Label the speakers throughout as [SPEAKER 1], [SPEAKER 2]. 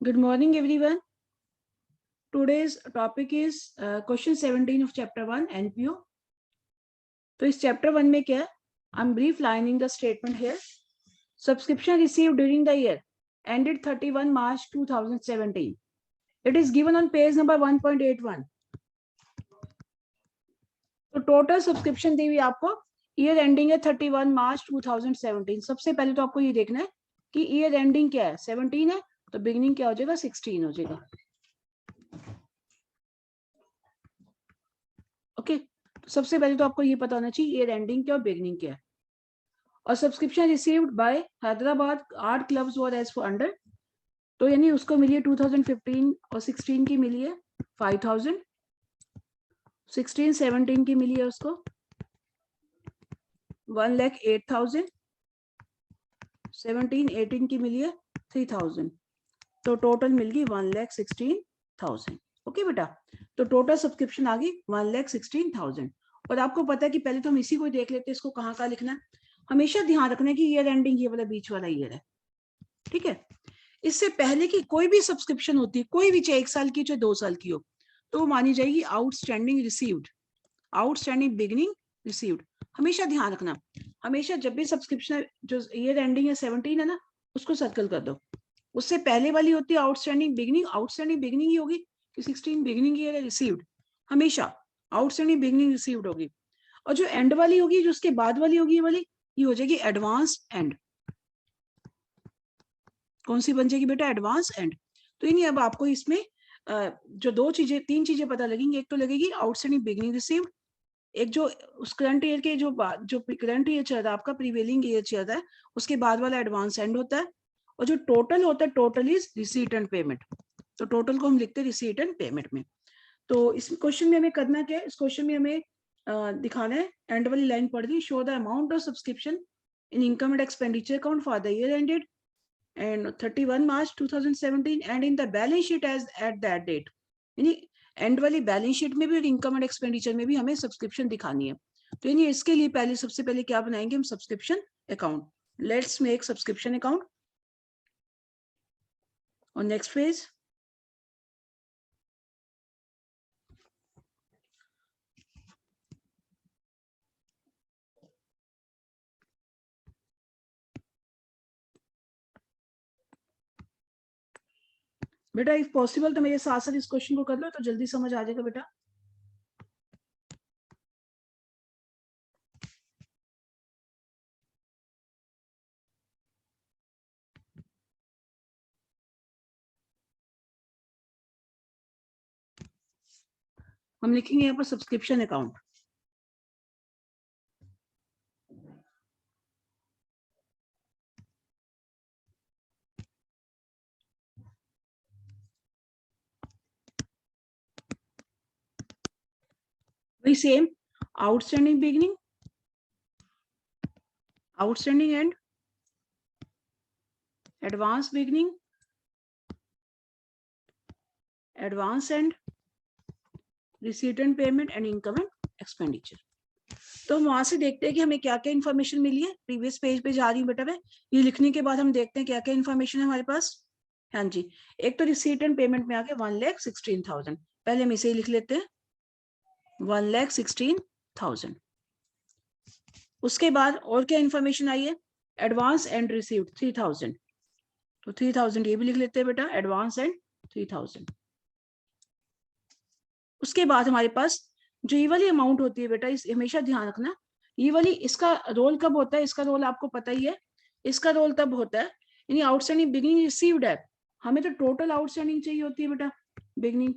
[SPEAKER 1] Good morning, everyone. Today's topic is question 17 of chapter 1 NPO. तो इस chapter 1 में क्या है? I'm brieflining the statement here. Subscription received during the year ended 31 March 2017. It is given on page number 1.81. तो total subscription दी हुई आपको year ending है 31 March 2017. सबसे पहले तो आपको ये देखना है कि year ending क्या है, 17 है, तो beginning क्या हो जाएगा, 16 हो जाएगा. ओके, सबसे पहले तो आपको ये पता होना चाहिए ईयर एंडिंग क्या और बिगनिंग क्या है. और subscription received by Hyderabad art clubs were as for under, तो यानी उसको मिली है 2015 और 16 की मिली है 5000, 16-17 की मिली है उसको 1,08,000, 17-18 की मिली है 3,000, तो टोटल मिल गई 1,16,000. ओके बेटा, तो टोटल सब्सक्रिप्शन आ गई 1,16,000. और आपको पता है कि पहले तो हम इसी को देख लेते हैं, इसको कहाँ कहाँ लिखना है. हमेशा ध्यान रखना है कि ईयर एंडिंग ये वाला बीच वाला ईयर है, ठीक है. इससे पहले की कोई भी सब्सक्रिप्शन होती है, कोई भी, चाहे 1 साल की चाहे 2 साल की हो, तो मानी जाएगी outstanding received, outstanding beginning received. हमेशा ध्यान रखना, हमेशा जब भी सब्सक्रिप्शन जो ईयर एंडिंग है 17 है ना, उसको सर्कल कर दो. उससे पहले वाली होती है आउटस्टैंडिंग बिगनिंग, आउटस्टैंडिंग बिगनिंग ही होगी कि 16 बिगनिंग ईयर है रिसीव्ड, हमेशा आउटस्टैंडिंग बिगनिंग रिसीव्ड होगी. और जो एंड वाली होगी, जो उसके बाद वाली होगी, ये वाली ये हो जाएगी एडवांस एंड. कौन सी बन जाएगी बेटा, एडवांस एंड. तो नहीं, अब आपको इसमें जो तीन चीजें पता लगेंगी. एक तो लगेगी आउटस्टैंडिंग बिगनिंग रिसीव्ड, एक जो उस करंट ईयर के जो करंट ईयर चल रहा है आपका, प्रीवेलिंग ईयर चल रहा है, उसके बाद वाला एडवांस एंड होता है. और जो टोटल होता है, total is receipt and payment. तो टोटल को हम लिखते हैं रिसीट एंड पेमेंट में. तो इस क्वेश्चन में हमें करना क्या है, इस क्वेश्चन में हमें दिखाना है, एंड वाली लाइन पढ़ दी, show the amount of subscription in income and expenditure account for the year ended and 31 March 2017 and in the balance sheet as at that date. यानी एंड वाली बैलेंस शीट में भी और इनकम एंड एक्सपेंडिचर में भी हमें subscription दिखानी है. तो यानी इसके लिए पहले सबसे पहले क्या बनाएंगे हम, subscription account. Let's make subscription account और नेक्स्ट पेज. बेटा इफ पॉसिबल तो मेरे साथ साथ इस क्वेश्चन को कर लो, तो जल्दी समझ आ जाएगा बेटा. हम लिखेंगे यहाँ पर सब्सक्रिप्शन अकाउंट. वही same, outstanding beginning, outstanding and, advance beginning, advance and, receipt and payment and income and expenditure. तो हम वहां से देखते हैं कि हमें क्या क्या इन्फॉर्मेशन मिली है. प्रीवियस पेज पे जा रही हूँ बेटा मैं, ये लिखने के बाद हम देखते हैं क्या क्या इन्फॉर्मेशन है हमारे पास. हाँ जी, एक तो रिसीट एंड पेमेंट में आ गया 1,16,000. पहले हम इसे ही लिख लेते हैं 1,16,000. उसके बाद और क्या इन्फॉर्मेशन आई है, एडवांस एंड रिसीव्ड 3,000. तो 3,000 ये भी लिख लेते हैं बेटा, एडवांस एंड 3,000. उसके बाद हमारे पास जो ये वाली अमाउंट होती है बेटा, इस हमेशा ध्यान रखना, ये वाली, इसका रोल कब होता है, इसका रोल आपको पता ही है. इसका रोल तब होता है यानी आउटस्टैंडिंग बिगनिंग रिसीव्ड है, हमें तो टोटल आउटस्टैंडिंग चाहिए होती है बेटा. बिगनिंग,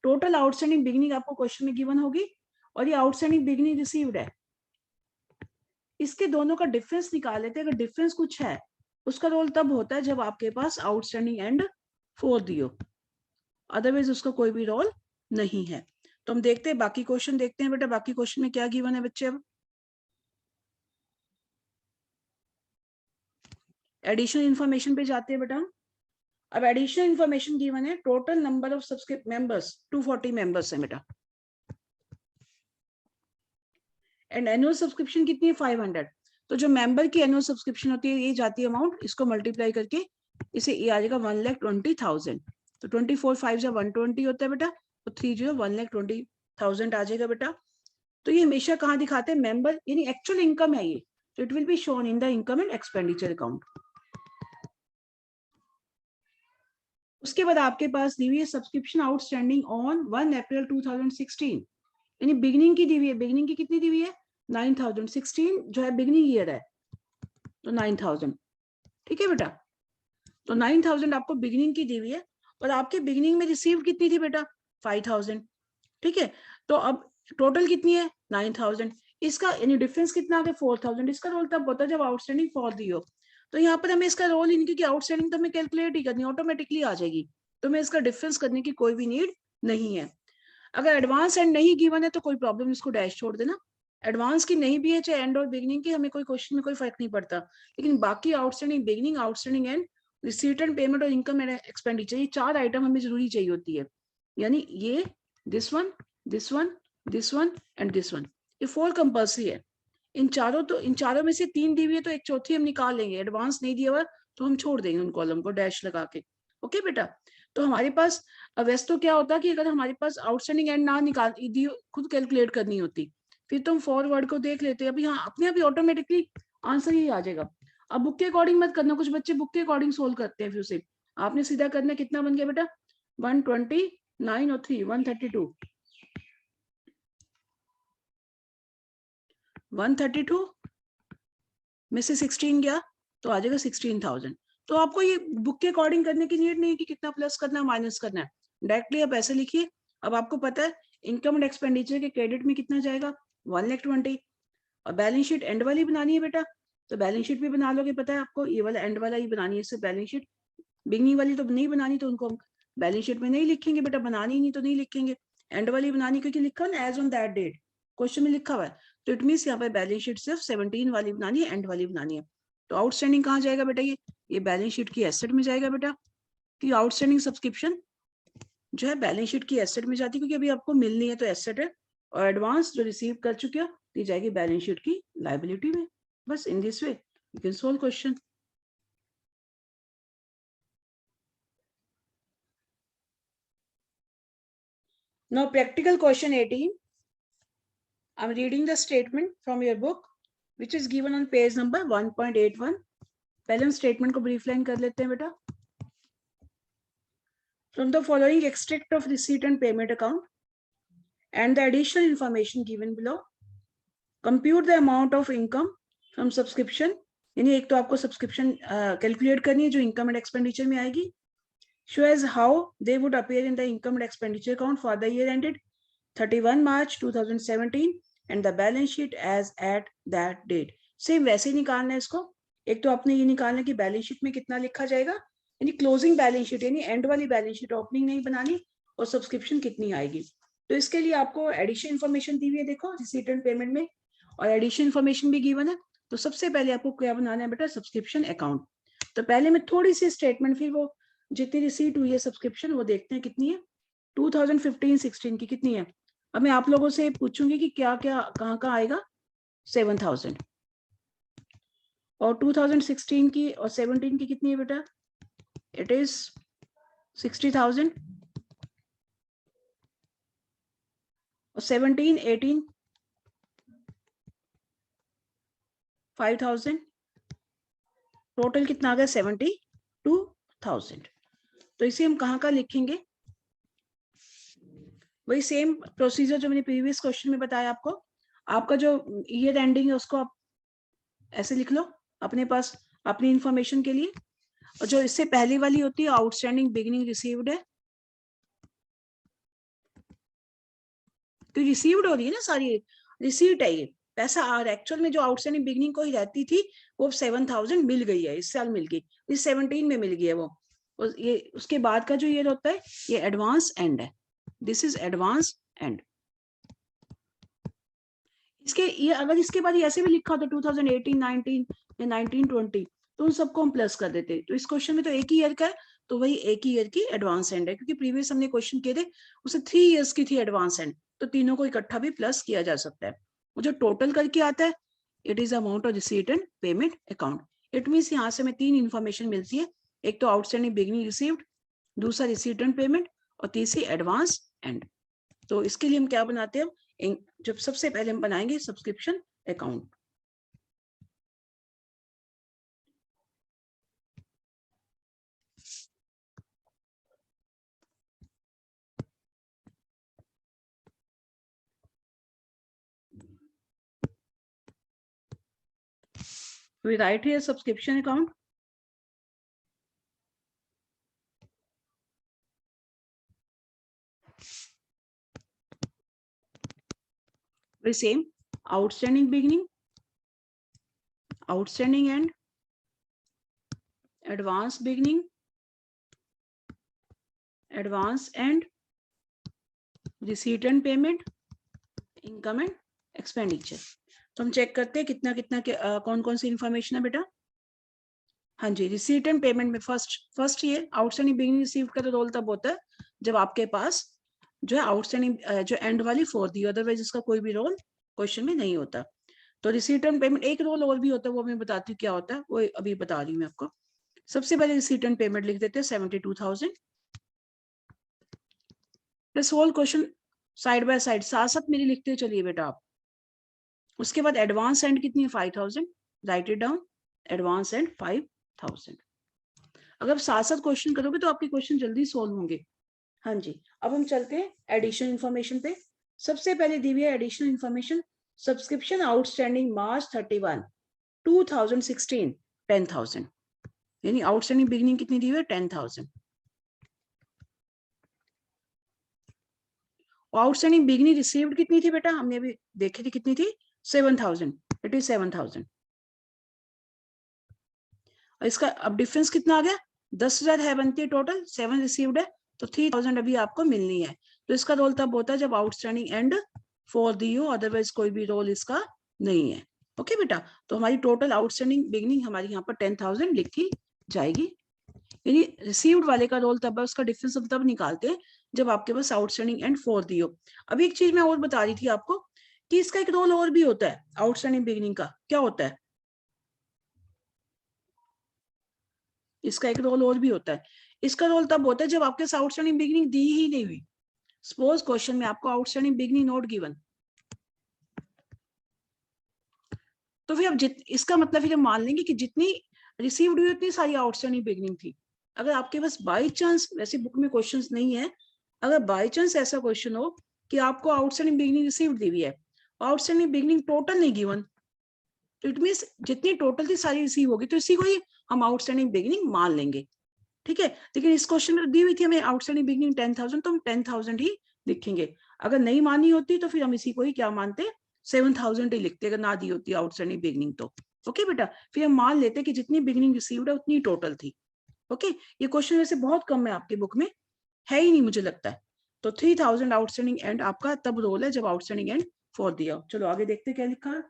[SPEAKER 1] टोटल आउटस्टैंडिंग बिगनिंग आपको क्वेश्चन में गिवन होगी, और ये आउटस्टैंडिंग बिगनिंग रिसीव्ड है. इसके दोनों का डिफरेंस निकाल लेते हैं. अगर डिफरेंस कुछ है, उसका रोल तब होता है जब आपके पास आउटस्टैंडिंग एंड 4 दियो, अदरवाइज उसका कोई भी रोल नहीं है. तो हम देखते हैं बाकी क्वेश्चन, देखते हैं बेटा बाकी क्वेश्चन में क्या गिवन है बच्चे. अब एडिशनल इंफॉर्मेशन पे जाते हैं बेटा. अब एडिशनल इंफॉर्मेशन गिवन है, total number of subscript members 240 members है बेटा, एंड एनुअल सब्सक्रिप्शन कितनी है 500. तो जो मेंबर की एनुअल सब्सक्रिप्शन होती है, ये जाती है अमाउंट, इसको मल्टीप्लाई करके इसे ये आ जाएगा 1,20,000। तो 24 5 से 120 होता है बेटा, तो 30 1,20,000 आ जाएगा बेटा। तो ये हमेशा कहाँ दिखाते हैं, मेंबर यानी एक्चुअल इनकम है ये, तो it will be shown in the income and expenditure account. उसके बाद आपके पास दी हुई है सब्सक्रिप्शन आउटस्टैंडिंग ऑन 1 अप्रैल 2016, यानी बिगनिंग की दी हुई है। बिगनिंग की कितनी दी हुई है, 9,000। 16 जो है बिगनिंग ईयर है, तो 9,000। ठीक है बेटा, तो 9,000 आपको बिगनिंग की दी हुई है, और आपके बिगनिंग में रिसीव कितनी थी बेटा, 5,000। ठीक है, तो अब टोटल कितनी है, 9,000। इसका यानी डिफरेंस कितना आ गया, 4,000। इसका रोल तब होता है जब आउटस्टैंडिंग फॉर दी हो। तो यहाँ पर हमें इसका रोल इनकी आउटस्टैंडिंग तो हमें कैलकुलेट ही करनी, ऑटोमेटिकली आ जाएगी, तो मैं इसका डिफरेंस करने की कोई भी नीड नहीं है। अगर एडवांस एंड नहीं गिवन है तो कोई प्रॉब्लम, इसको डैश छोड़ देना। एडवांस की नहीं भी है, चाहे एंड और बिगनिंग की, हमें कोई क्वेश्चन में कोई फर्क नहीं पड़ता। लेकिन बाकी outstanding, beginning, outstanding and receipt and payment और इनकम एंड एक्सपेंडिचर, ये 4 आइटम हमें जरूरी चाहिए होती है। यानी ये this one, this one, this one and this one, ये 4 कंपल्सरी है। इन चारों में से 3 दी हुई है, तो एक चौथी हम निकाल लेंगे। एडवांस नहीं दिया हुआ तो हम छोड़ देंगे उन कॉलम को डैश लगा के। ओके बेटा, तो हमारे पास वैसे तो क्या होता कि अगर हमारे पास आउटस्टैंडिंग एंड ना निकाल खुद कैलकुलेट करनी होती, फिर तो हम फॉरवर्ड को देख लेते। अभी हाँ, अपने आप ही ऑटोमेटिकली आंसर ही आ जाएगा। अब बुक के अकॉर्डिंग मत करना, कुछ बच्चे बुक के अकॉर्डिंग सोल्व करते हैं, फिर उसे आपने सीधा करना। कितना बन गया बेटा, 129 और 3 132, 132 में से 16 गया तो आ जाएगा 16,000। तो आपको ये बुक के अकॉर्डिंग करने की नीड नहीं है कि कितना प्लस करना है माइनस करना है, डायरेक्टली आप ऐसे लिखिए। अब आपको पता है इनकम एंड एक्सपेंडिचर के क्रेडिट में कितना जाएगा, 1,20,000। और बैलेंस शीट एंड वाली बनानी है बेटा, तो बैलेंस शीट भी बना लोगे, पता है आपको ये वाला एंड वाला ही बनानी है। इससे बैलेंस शीट बिगनिंग वाली तो नहीं बनानी, तो उनको हम बैलेंस शीट में नहीं लिखेंगे बेटा, बनानी नहीं तो नहीं लिखेंगे। एंड वाली बनानी, क्योंकि लिखा ना as on that date, question में लिखा हुआ है। तो इट मीन यहाँ पे बैलेंस शीट सिर्फ 17 वाली बनानी है, एंड वाली बनानी है। तो आउटस्टैंडिंग कहाँ जाएगा बेटा, ये बैलेंस शीट की एसेट में जाएगा बेटा, कि आउटस्टैंडिंग सब्सक्रिप्शन जो है बैलेंस शीट की एसेट में जाती है, क्योंकि अभी आपको मिलनी है तो एसेट है। और एडवांस जो रिसीव कर चुके हो दी जाएगी बैलेंस शीट की लायबिलिटी में। बस in this way you can solve question. Now practical question 18. I'm reading the statement from your book, which is given on page number 1.81. पहले हम स्टेटमेंट को ब्रीफ लाइन कर लेते हैं बेटा। From the following extract of receipt and payment account and the additional information given below, compute the amount of income from subscription. यानी एक तो आपको सब्सक्रिप्शन कैलकुलेट करनी है जो इनकम एंड एक्सपेंडिचर में आएगी। Show as how they would appear in the income and expenditure account for the year ended 31 March 2017 and the balance sheet as at that date. Same वैसे ही निकालना है इसको। एक तो आपने ये निकालना है कि बैलेंस शीट में कितना लिखा जाएगा, यानी क्लोजिंग बैलेंस शीट, यानी एंड वाली बैलेंस शीट, ओपनिंग नहीं बनानी, और सब्सक्रिप्शन कितनी आएगी। तो इसके लिए आपको एडिशन इन्फॉर्मेशन दी हुई है, देखो रिसीट एंड पेमेंट में, और एडिशन इन्फॉर्मेशन भी गिवन है। तो सबसे पहले आपको क्या बनाना है बेटा, सब्सक्रिप्शन अकाउंट। तो पहले मैं थोड़ी सी स्टेटमेंट, फिर वो जितनी रिसीट हुई है सब्सक्रिप्शन वो देखते हैं कितनी है। 2015-16 की कितनी है। अब मैं आप लोगों से पूछूंगी कि क्या क्या कहाँ कहाँ आएगा, 7,000। और 2016 की और 17 की कितनी है बेटा, इट इज 60,000। और 17, 18 5,000, टोटल कितना आ गया 72,000। तो इसे हम कहाँ का लिखेंगे, वही सेम प्रोसीजर जो मैंने प्रीवियस क्वेश्चन में बताया आपको। आपका जो ईयर एंडिंग है उसको आप ऐसे लिख लो अपने पास अपनी इंफॉर्मेशन के लिए। और जो इससे पहली वाली होती है आउटस्टैंडिंग बिगिनिंग रिसीव्ड है, तो रिसीव्ड हो रही है ना, सारी रिसीट है, ये पैसा आ रहा है। एक्चुअल में जो आउटस्टैंडिंग बिगिनिंग को ही रहती थी वो 7,000 मिल गई है, इस साल मिल गई, इस 17 में मिल गई है वो। ये उसके बाद का जो ईयर होता है ये एडवांस एंड है, दिस इज एडवांस एंड। इसके ये अगर इसके बाद ऐसे भी लिखा होता 2018, 19 या 19, 20, तो उन सबको हम प्लस कर देते। तो इस क्वेश्चन में तो एक ही ईयर का है, तो वही एक ही ईयर की एडवांस एंड है, क्योंकि प्रीवियस हमने क्वेश्चन किए थे उसे 3 इयर्स की थी एडवांस एंड, तो तीनों को इकट्ठा भी प्लस किया जा सकता है। वो जो टोटल करके आता है, it is amount of receipt and payment account. It means यहाँ से हमें 3 इंफॉर्मेशन मिलती है, एक तो आउटस्टैंडिंग बिगिनिंग रिसीव्ड, दूसरा रिसीट एंड पेमेंट, और तीसरी एडवांस एंड। तो इसके लिए हम क्या बनाते हैं, जब सबसे पहले हम बनाएंगे subscription account. We write here subscription account. The same outstanding beginning, outstanding end, advance beginning, advance end, receipt and payment, income and expenditure. तो हम चेक करते हैं कितना कितना कौन कौन सी इंफॉर्मेशन है बेटा। हाँ जी, रिसीट एंड पेमेंट में फर्स्ट ये आउटस्टैंडिंग बिगिनिंग रिसीव्ड का तो रोल तब होता है जब आपके पास जो है आउटस्टैंडिंग जो एंड वाली फोर दी, अदरवाइज इसका कोई भी रोल क्वेश्चन में नहीं होता। तो रिसीट एंड पेमेंट एक रोल और भी होता है, वो मैं बताती हूँ क्या होता है, वो अभी बता रही हूँ मैं आपको। सबसे पहले रिसीट एंड पेमेंट लिख देते हैं 72,000। This whole question side by side साथ साथ मेरी लिखते चलिए बेटा आप। उसके बाद एडवांस एंड कितनी है 5,000, right it down, advance and 5,000। अगर साथ साथ क्वेश्चन करोगे तो आपके क्वेश्चन जल्दी सोल्व होंगे। हाँ जी, अब हम चलते हैं एडिशनल इन्फॉर्मेशन पे। सबसे पहले दी हुई है एडिशनल इन्फॉर्मेशन, सब्सक्रिप्शन आउटस्टैंडिंग मार्च 31, 2016 10,000, यानी आउटस्टैंडिंग बिगिनिंग कितनी दी हुई है 10,000। आउटस्टैंडिंग बिगिनिंग रिसीव्ड कितनी थी बेटा, हमने अभी देखी थी कितनी थी 7,000, इट इज 7,000। इसका अब डिफरेंस कितना आ गया, 10,000 है बनती है टोटल, 7 रिसीव्ड है, तो 3,000 अभी आपको मिलनी है। तो इसका रोल तब होता है जब आउटस्टैंडिंग एंड फोर दी हो, अदरवाइज कोई भी रोल इसका नहीं है। ओके बेटा, तो हमारी टोटल आउटस्टैंडिंग बिगिनिंग हमारी यहाँ पर 10,000 लिखी जाएगी। यानी रिसीव्ड वाले का रोल तब है, उसका डिफरेंस हम तब निकालते हैं जब आपके पास आउटस्टैंडिंग एंड फोर दी हो। अभी एक चीज मैं और बता रही थी आपको कि इसका एक रोल और भी होता है आउटस्टैंडिंग बिगिनिंग का, क्या होता है, इसका एक रोल और भी होता है। इसका रोल तब होता है जब आपके आउटस्टैंडिंग बिगिनिंग दी ही नहीं हुई। सपोज क्वेश्चन में आपको आउटस्टैंडिंग बिगिनिंग नॉट गिवन, तो फिर अब इसका मतलब फिर हम मान लेंगे कि जितनी रिसीव्ड हुई उतनी सारी आउटस्टैंडिंग बिगिनिंग थी। अगर आपके पास बाई चांस, वैसे बुक में क्वेश्चंस नहीं है, अगर बाई चांस ऐसा क्वेश्चन हो कि आपको आउटस्टैंडिंग बिगिनिंग रिसीव्ड दी हुई है, आउटस्टैंडिंग बिगिनिंग टोटल नहीं गिवन, तो इट मींस जितनी टोटल थी सारी रिसीव होगी, तो इसी को ही हम आउटस्टैंडिंग बिगिनिंग मान लेंगे। ठीक है, लेकिन इस क्वेश्चन में दी हुई थी हमें आउटस्टैंडिंग बिगिनिंग 10,000, तो हम 10,000 ही लिखेंगे। अगर नहीं मानी होती तो फिर हम इसी को ही क्या मानते, 7,000 ही लिखते, अगर ना दी होती आउटस्टैंडिंग बिगिनिंग तो। ओके बेटा, फिर हम मान लेते कि जितनी बिगिनिंग रिसीव्ड है उतनी टोटल थी। ओके, ये क्वेश्चन वैसे बहुत कम है आपकी बुक में, है ही नहीं मुझे लगता है। तो 3,000 आउटस्टैंडिंग एंड आपका तब रोल है जब आउटस्टैंडिंग एंड फोर दिया। चलो आगे देखते क्या लिखा है,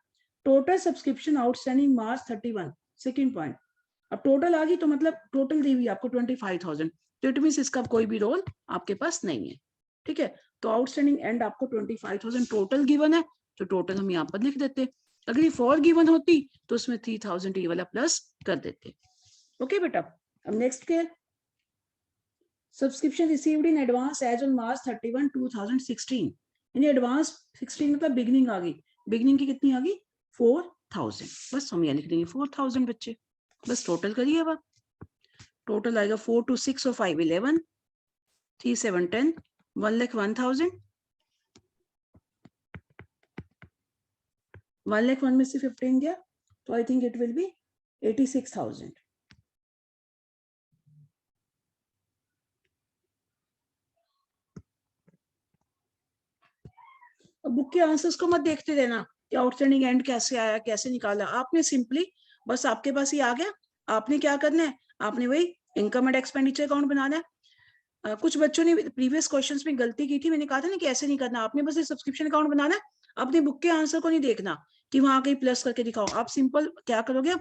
[SPEAKER 1] टोटल सब्सक्रिप्शन आउटस्टैंडिंग मार्च 31, सेकेंड पॉइंट। अब टोटल आ गई तो मतलब टोटल दी हुई आपको 25,000, तो इट मींस इसका कोई भी रोल आपके पास नहीं है। ठीक है, तो आउटस्टैंडिंग एंड आपको 25,000 टोटल गिवन है, तो टोटल हम यहाँ पर लिख देते। अगर ये फोर गिवन होती तो उसमें 3,000 ये वाला प्लस कर देते। ओके बेटा, अब नेक्स्ट क्या है, subscription received in advance as on March 31, 2016, यानी एडवांस 16 मतलब बिगनिंग आ गई, बिगनिंग की कितनी आ गई 4,000, बस हम यहाँ लिख देंगे 4,000 बच्चे। बस टोटल करिए अब, टोटल आएगा 4 2 6 और 5 11, 3 7 10, 1,01,000, 1,01,000 में से 15 गया, तो I think it will be 86,000। Book के आंसर्स को मत देखते रहना कि आउटस्टैंडिंग एंड कैसे आया कैसे निकाला, आपने सिंपली बस आपके पास ही आ गया, आपने क्या करना है, आपने वही इनकम एंड एक्सपेंडिचर अकाउंट बनाना है। कुछ बच्चों ने प्रीवियस क्वेश्चंस में गलती की थी, मैंने कहा था ना कि ऐसे नहीं करना, आपने बस सब्सक्रिप्शन अकाउंट बनाना है, अपने बुक के आंसर को नहीं देखना कि वहां कहीं प्लस करके दिखाओ। आप सिंपल क्या करोगे,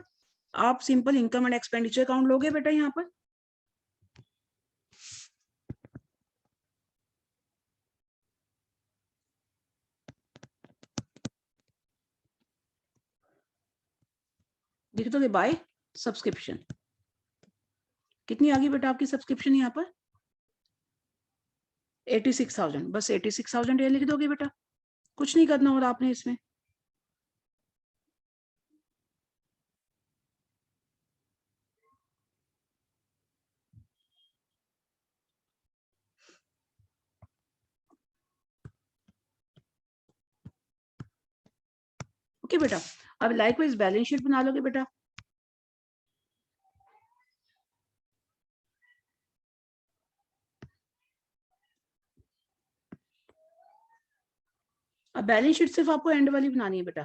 [SPEAKER 1] आप simple income and expenditure account लोगे बेटा, यहाँ पर लिख दोगे बाय सब्सक्रिप्शन। कितनी आ गई बेटा आपकी सब्सक्रिप्शन यहाँ पर? 86,000। बस 86,000 ये लिख दोगे बेटा, कुछ नहीं करना और आपने इसमें। ओके बेटा, अब लाइकवाइज बैलेंस शीट बना लोगे बेटा। अब बैलेंस शीट सिर्फ आपको एंड वाली बनानी है बेटा।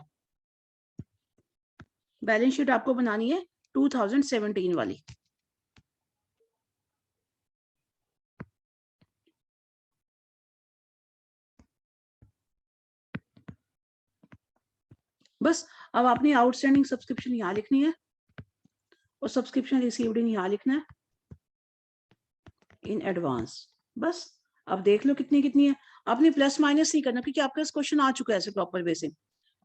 [SPEAKER 1] बैलेंस शीट आपको बनानी है 2017 वाली। बस अब आपने आउटस्टैंडिंग सब्सक्रिप्शन यहाँ लिखनी है और सब्सक्रिप्शन रिसीव्ड इन यहाँ लिखना है इन एडवांस। बस अब देख लो कितनी कितनी है। आपने प्लस माइनस ही करना क्योंकि आपका क्वेश्चन आ चुका है ऐसे प्रॉपर वे से।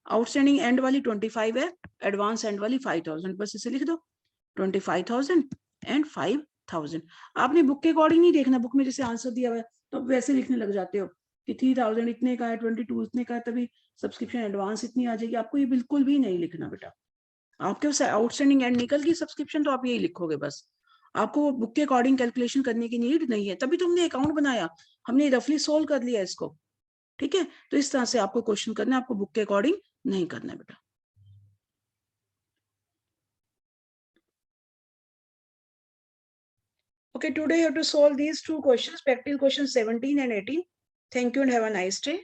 [SPEAKER 1] आउटस्टैंडिंग एंड वाली 25 है, एडवांस एंड वाली 5,000। बस इसे लिख दो 25,000 एंड 5,000। आपने बुक के अकॉर्डिंग नहीं देखना, बुक में जैसे आंसर दिया हुआ है तो वैसे लिखने लग जाते हो कि 3,000 इतने का है, 22 इतने का है, तभी सब्सक्रिप्शन एडवांस इतनी आ जाएगी। आपको ये बिल्कुल भी नहीं लिखना बेटा। आपके पास आउटस्टैंडिंग एंड निकल गई सब्सक्रिप्शन तो आप यही लिखोगे बस। आपको बुक के अकॉर्डिंग कैलकुलेशन करने की नीड नहीं है, तभी तुमने अकाउंट बनाया, हमने रफली सोल्व कर लिया इसको। ठीक है, तो इस तरह से आपको क्वेश्चन करना है, आपको बुक के अकॉर्डिंग नहीं करना है बेटा। Okay, today you have to solve these two questions, practical question 17 and 18. Thank you and have a nice day.